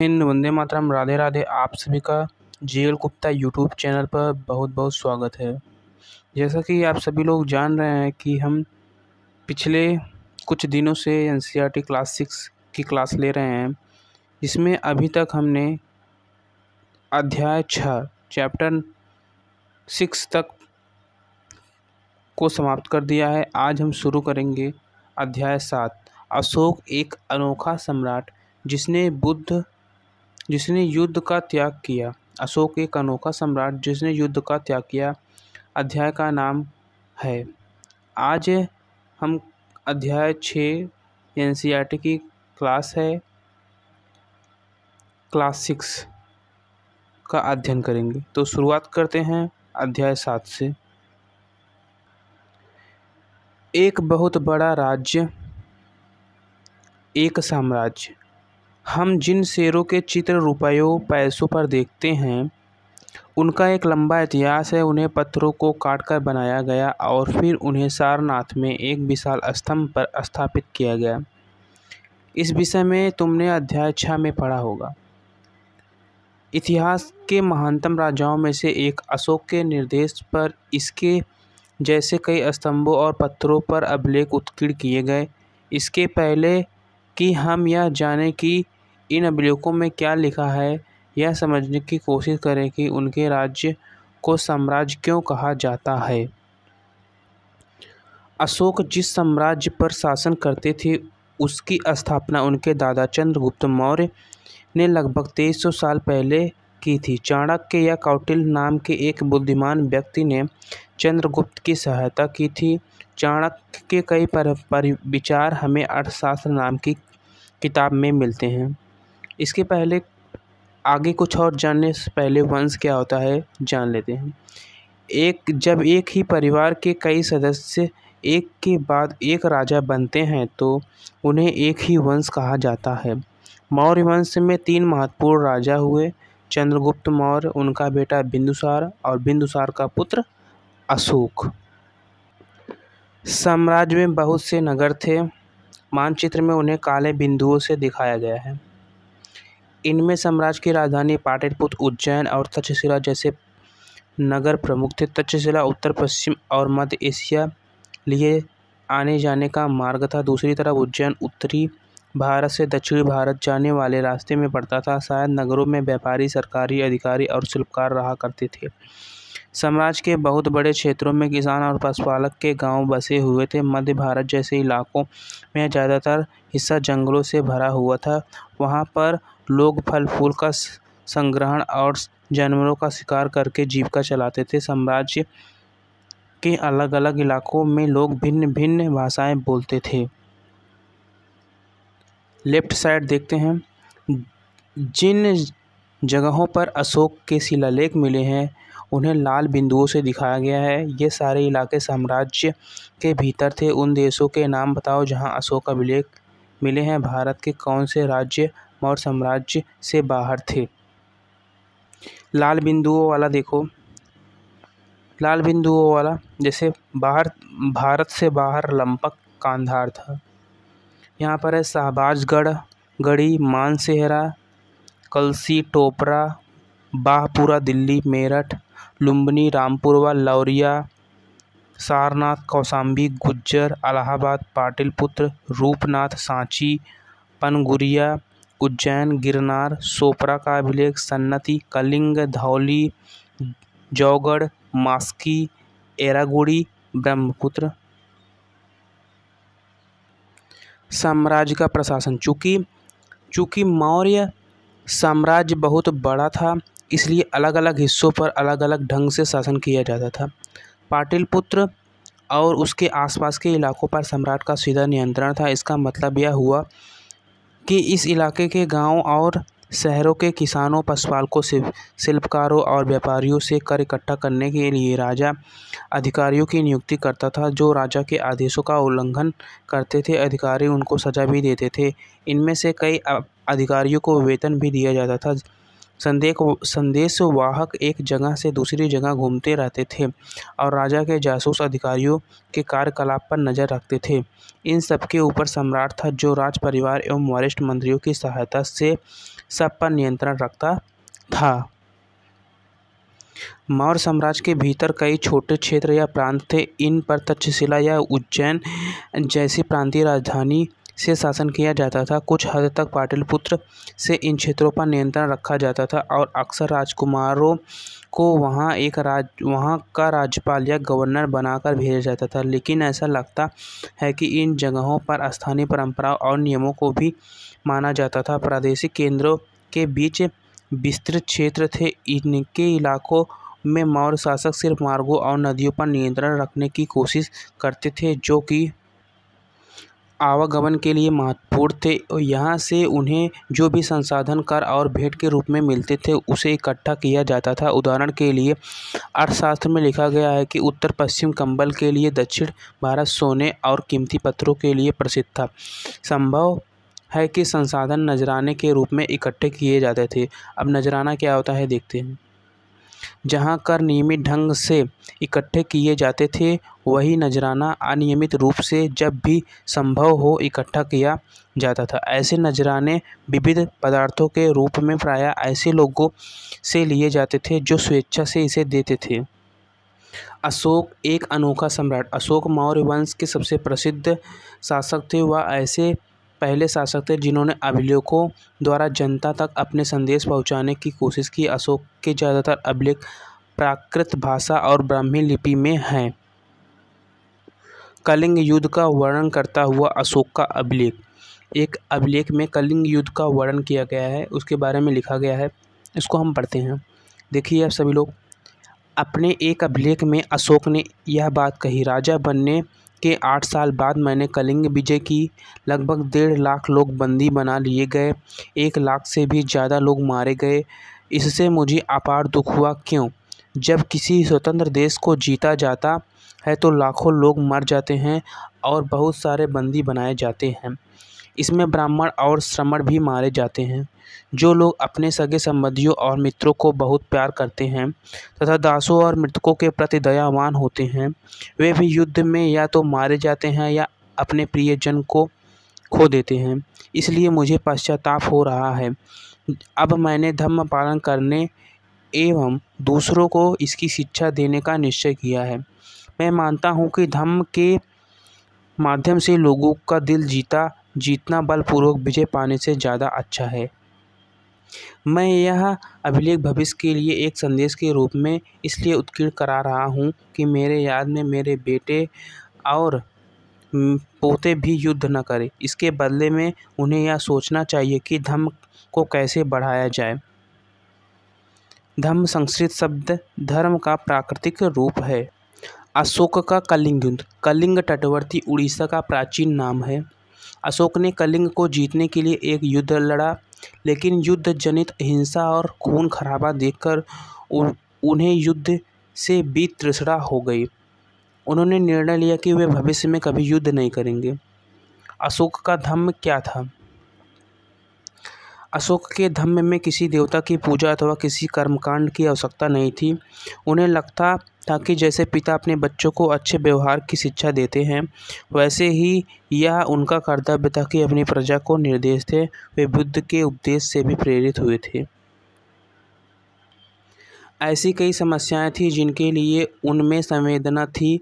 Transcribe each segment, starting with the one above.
हिंद, वंदे मातरम, राधे राधे। आप सभी का जीएल गुप्ता यूट्यूब चैनल पर बहुत बहुत स्वागत है। जैसा कि आप सभी लोग जान रहे हैं कि हम पिछले कुछ दिनों से एनसीईआरटी क्लास 6 की क्लास ले रहे हैं, जिसमें अभी तक हमने अध्याय 6 चैप्टर 6 तक को समाप्त कर दिया है। आज हम शुरू करेंगे अध्याय 7, अशोक एक अनोखा सम्राट जिसने युद्ध का त्याग किया। अशोक एक अनोखा सम्राट जिसने युद्ध का त्याग किया। अध्याय का नाम है। आज हम अध्याय 6 एनसीईआरटी की क्लास है, क्लास 6 का अध्ययन करेंगे। तो शुरुआत करते हैं अध्याय 7 से। एक बहुत बड़ा राज्य, एक साम्राज्य। हम जिन शेरों के चित्र रुपयों पैसों पर देखते हैं, उनका एक लंबा इतिहास है। उन्हें पत्थरों को काटकर बनाया गया और फिर उन्हें सारनाथ में एक विशाल स्तंभ पर स्थापित किया गया। इस विषय में तुमने अध्याय 6 में पढ़ा होगा। इतिहास के महानतम राजाओं में से एक अशोक के निर्देश पर इसके जैसे कई स्तंभों और पत्थरों पर अभिलेख उत्कीर्ण किए गए। इसके पहले कि हम यह जानें कि इन अभिलेखों में क्या लिखा है, यह समझने की कोशिश करें कि उनके राज्य को साम्राज्य क्यों कहा जाता है। अशोक जिस साम्राज्य पर शासन करते थे, उसकी स्थापना उनके दादा चंद्रगुप्त मौर्य ने लगभग 2300 साल पहले की थी। चाणक्य या कौटिल्य नाम के एक बुद्धिमान व्यक्ति ने चंद्रगुप्त की सहायता की थी। चाणक्य के कई विचार हमें अर्थशास्त्र नाम की किताब में मिलते हैं। इसके पहले आगे कुछ और जानने से पहले वंश क्या होता है जान लेते हैं। जब एक ही परिवार के कई सदस्य एक के बाद एक राजा बनते हैं, तो उन्हें एक ही वंश कहा जाता है। मौर्य वंश में 3 महत्वपूर्ण राजा हुए, चंद्रगुप्त मौर्य, उनका बेटा बिंदुसार और बिंदुसार का पुत्र अशोक। साम्राज्य में बहुत से नगर थे। मानचित्र में उन्हें काले बिंदुओं से दिखाया गया है। इनमें साम्राज्य की राजधानी पाटलिपुत्र, उज्जैन और तक्षशिला जैसे नगर प्रमुख थे। तक्षशिला उत्तर पश्चिम और मध्य एशिया लिए आने जाने का मार्ग था। दूसरी तरफ उज्जैन उत्तरी भारत से दक्षिणी भारत जाने वाले रास्ते में पड़ता था। शायद नगरों में व्यापारी, सरकारी अधिकारी और शिल्पकार रहा करते थे। साम्राज्य के बहुत बड़े क्षेत्रों में किसान और पशुपालक के गांव बसे हुए थे। मध्य भारत जैसे इलाकों में ज़्यादातर हिस्सा जंगलों से भरा हुआ था। वहां पर लोग फल फूल का संग्रहण और जानवरों का शिकार करके जीविका चलाते थे। साम्राज्य के अलग अलग इलाकों में लोग भिन्न भिन्न भाषाएं बोलते थे। लेफ्ट साइड देखते हैं। जिन जगहों पर अशोक के शिलालेख मिले हैं, उन्हें लाल बिंदुओं से दिखाया गया है। ये सारे इलाके साम्राज्य के भीतर थे। उन देशों के नाम बताओ जहां अशोक अभिलेख मिले हैं। भारत के कौन से राज्य मौर्य साम्राज्य से बाहर थे? लाल बिंदुओं वाला देखो, लाल बिंदुओं वाला जैसे भारत से बाहर लंपक कांधार था। यहाँ पर है शाहबाजगढ़, गढ़ी, मानसेहरा, कलसी, टोपरा, बाहपुरा, दिल्ली, मेरठ, लुम्बिनी, रामपुरवा, लौरिया, सारनाथ, कौशाम्बी, गुज्जर, इलाहाबाद, पाटलिपुत्र, रूपनाथ, सांची, पनगुरिया, उज्जैन, गिरनार, सोपरा का अभिलेख, सन्नती, कलिंग, धौली, जौगढ़, मास्की, एरागुड़ी, ब्रह्मपुत्र। साम्राज्य का प्रशासन। चूँकि मौर्य साम्राज्य बहुत बड़ा था, इसलिए अलग अलग हिस्सों पर अलग अलग ढंग से शासन किया जाता था। पाटलिपुत्र और उसके आसपास के इलाकों पर सम्राट का सीधा नियंत्रण था। इसका मतलब यह हुआ कि इस इलाके के गांव और शहरों के किसानों, पशुपालकों, शिल्पकारों और व्यापारियों से कर इकट्ठा करने के लिए राजा अधिकारियों की नियुक्ति करता था, जो राजा के आदेशों का उल्लंघन करते थे। अधिकारी उनको सजा भी देते थे। इनमें से कई अधिकारियों को वेतन भी दिया जाता था। संदेशवाहक एक जगह से दूसरी जगह घूमते रहते थे और राजा के जासूस अधिकारियों के कार्यकलाप पर नजर रखते थे। इन सबके ऊपर सम्राट था, जो राज परिवार एवं वरिष्ठ मंत्रियों की सहायता से सब पर नियंत्रण रखता था। मौर्य साम्राज्य के भीतर कई छोटे क्षेत्र या प्रांत थे। इन पर तक्षशिला या उज्जैन जैसी प्रांतीय राजधानी से शासन किया जाता था। कुछ हद तक पाटलिपुत्र से इन क्षेत्रों पर नियंत्रण रखा जाता था और अक्सर राजकुमारों को वहाँ का राज्यपाल या गवर्नर बनाकर भेजा जाता था। लेकिन ऐसा लगता है कि इन जगहों पर स्थानीय परंपराओं और नियमों को भी माना जाता था। प्रादेशिक केंद्रों के बीच विस्तृत क्षेत्र थे। इनके इलाकों में मौर्य शासक सिर्फ मार्गों और नदियों पर नियंत्रण रखने की कोशिश करते थे, जो कि आवागमन के लिए महत्वपूर्ण थे। और यहाँ से उन्हें जो भी संसाधन कर और भेंट के रूप में मिलते थे उसे इकट्ठा किया जाता था। उदाहरण के लिए अर्थशास्त्र में लिखा गया है कि उत्तर पश्चिम कंबल के लिए दक्षिण भारत सोने और कीमती पत्थरों के लिए प्रसिद्ध था। संभव है कि संसाधन नजराने के रूप में इकट्ठे किए जाते थे। अब नजराना क्या होता है देखते हैं। जहाँ कर नियमित ढंग से इकट्ठे किए जाते थे, वही नजराना अनियमित रूप से जब भी संभव हो इकट्ठा किया जाता था। ऐसे नजराने विविध पदार्थों के रूप में प्रायः ऐसे लोगों से लिए जाते थे जो स्वेच्छा से इसे देते थे। अशोक एक अनोखा सम्राट। अशोक मौर्य वंश के सबसे प्रसिद्ध शासक थे। वह ऐसे पहले शासक थे जिन्होंने अभिलेखों द्वारा जनता तक अपने संदेश पहुंचाने की कोशिश की। अशोक के ज़्यादातर अभिलेख प्राकृत भाषा और ब्राह्मी लिपि में हैं। कलिंग युद्ध का वर्णन करता हुआ अशोक का अभिलेख। एक अभिलेख में कलिंग युद्ध का वर्णन किया गया है, उसके बारे में लिखा गया है। इसको हम पढ़ते हैं। देखिए आप सभी लोग, अपने एक अभिलेख में अशोक ने यह बात कही, राजा बनने के 8 साल बाद मैंने कलिंग विजय की। लगभग 1.5 लाख लोग बंदी बना लिए गए, 1 लाख से भी ज़्यादा लोग मारे गए। इससे मुझे अपार दुख हुआ। क्यों? जब किसी स्वतंत्र देश को जीता जाता है तो लाखों लोग मर जाते हैं और बहुत सारे बंदी बनाए जाते हैं। इसमें ब्राह्मण और श्रमण भी मारे जाते हैं। जो लोग अपने सगे संबंधियों और मित्रों को बहुत प्यार करते हैं तथा दासों और मृतकों के प्रति दयावान होते हैं, वे भी युद्ध में या तो मारे जाते हैं या अपने प्रियजन को खो देते हैं। इसलिए मुझे पश्चाताप हो रहा है। अब मैंने धर्म पालन करने एवं दूसरों को इसकी शिक्षा देने का निश्चय किया है। मैं मानता हूँ कि धर्म के माध्यम से लोगों का दिल जीतना बलपूर्वक विजय पाने से ज़्यादा अच्छा है। मैं यह अभिलेख भविष्य के लिए एक संदेश के रूप में इसलिए उत्कीर्ण करा रहा हूँ कि मेरे याद में मेरे बेटे और पोते भी युद्ध न करें। इसके बदले में उन्हें यह सोचना चाहिए कि धर्म को कैसे बढ़ाया जाए। धर्म संस्कृत शब्द धर्म का प्राकृतिक रूप है। अशोक का कलिंग युद्ध। कलिंग तटवर्ती उड़ीसा का प्राचीन नाम है। अशोक ने कलिंग को जीतने के लिए एक युद्ध लड़ा, लेकिन युद्ध जनित हिंसा और खून खराबा देखकर उन्हें युद्ध से भी तृष्णा हो गई। उन्होंने निर्णय लिया कि वे भविष्य में कभी युद्ध नहीं करेंगे। अशोक का धर्म क्या था? अशोक के धर्म में किसी देवता की पूजा अथवा किसी कर्मकांड की आवश्यकता नहीं थी। उन्हें लगता था कि जैसे पिता अपने बच्चों को अच्छे व्यवहार की शिक्षा देते हैं, वैसे ही यह उनका कर्तव्य था कि अपनी प्रजा को निर्देश दें। वे बुद्ध के उपदेश से भी प्रेरित हुए थे। ऐसी कई समस्याएं थीं जिनके लिए उनमें संवेदना थी।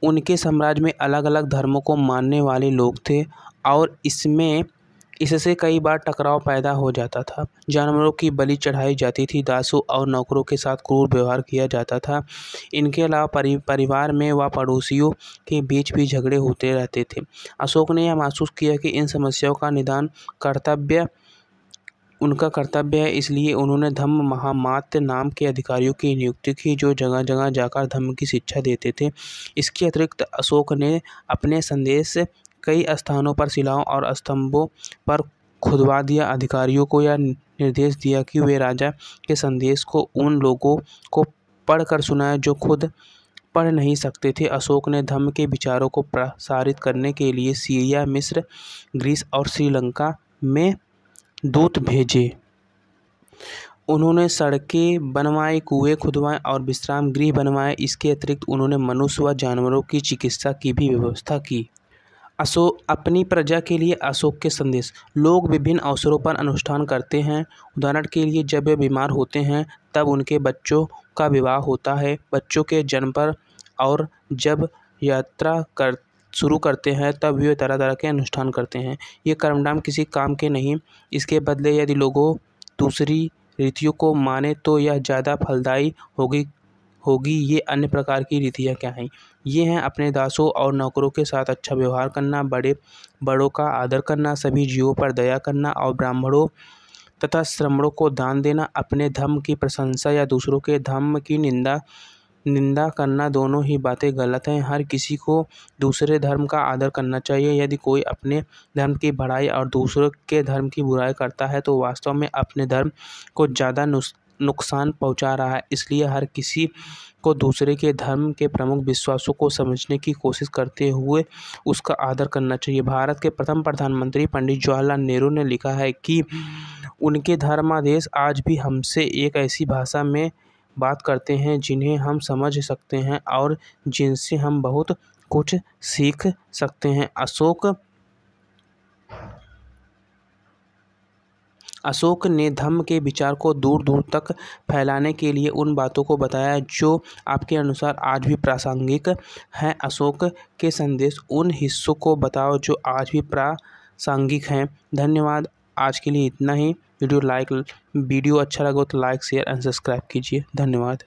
उनके साम्राज्य में अलग अलग धर्मों को मानने वाले लोग थे और इससे कई बार टकराव पैदा हो जाता था। जानवरों की बलि चढ़ाई जाती थी, दासों और नौकरों के साथ क्रूर व्यवहार किया जाता था। इनके अलावा परिवार में व पड़ोसियों के बीच भी झगड़े होते रहते थे। अशोक ने यह महसूस किया कि इन समस्याओं का निदान उनका कर्तव्य है। इसलिए उन्होंने धम्म महामात्य नाम के अधिकारियों की नियुक्ति की, जो जगह जगह जाकर धम्म की शिक्षा देते थे। इसके अतिरिक्त अशोक ने अपने संदेश कई स्थानों पर शिलाओं और स्तंभों पर खुदवा दिया। अधिकारियों को यह निर्देश दिया कि वे राजा के संदेश को उन लोगों को पढ़कर सुनाएं जो खुद पढ़ नहीं सकते थे। अशोक ने धम्म के विचारों को प्रसारित करने के लिए सीरिया, मिस्र, ग्रीस और श्रीलंका में दूत भेजे। उन्होंने सड़कें बनवाई, कुएं खुदवाए और विश्राम गृह बनवाए। इसके अतिरिक्त उन्होंने मनुष्य व जानवरों की चिकित्सा की भी व्यवस्था की। अशोक अपनी प्रजा के लिए अशोक के संदेश। लोग विभिन्न अवसरों पर अनुष्ठान करते हैं। उदाहरण के लिए जब वे बीमार होते हैं तब उनके बच्चों का विवाह होता है, बच्चों के जन्म पर, और जब यात्रा कर शुरू करते हैं तब वे तरह तरह के अनुष्ठान करते हैं। ये कर्मकांड किसी काम के नहीं, इसके बदले यदि लोगों दूसरी रीतियों को माने तो यह ज़्यादा फलदायी होगी। ये अन्य प्रकार की रीतियाँ क्या हैं? ये हैं अपने दासों और नौकरों के साथ अच्छा व्यवहार करना, बड़ों का आदर करना, सभी जीवों पर दया करना और ब्राह्मणों तथा श्रमणों को दान देना। अपने धर्म की प्रशंसा या दूसरों के धर्म की निंदा करना, दोनों ही बातें गलत हैं। हर किसी को दूसरे धर्म का आदर करना चाहिए। यदि कोई अपने धर्म की बढ़ाई और दूसरों के धर्म की बुराई करता है तो वास्तव में अपने धर्म को ज़्यादा नुकसान पहुंचा रहा है। इसलिए हर किसी को दूसरे के धर्म के प्रमुख विश्वासों को समझने की कोशिश करते हुए उसका आदर करना चाहिए। भारत के प्रथम प्रधानमंत्री पंडित जवाहरलाल नेहरू ने लिखा है कि उनके धर्मादेश आज भी हमसे एक ऐसी भाषा में बात करते हैं जिन्हें हम समझ सकते हैं और जिनसे हम बहुत कुछ सीख सकते हैं। अशोक ने धम्म के विचार को दूर दूर तक फैलाने के लिए उन बातों को बताया जो आपके अनुसार आज भी प्रासंगिक हैं। अशोक के संदेश उन हिस्सों को बताओ जो आज भी प्रासंगिक हैं। धन्यवाद। आज के लिए इतना ही। वीडियो अच्छा लगा तो लाइक, शेयर एंड सब्सक्राइब कीजिए। धन्यवाद।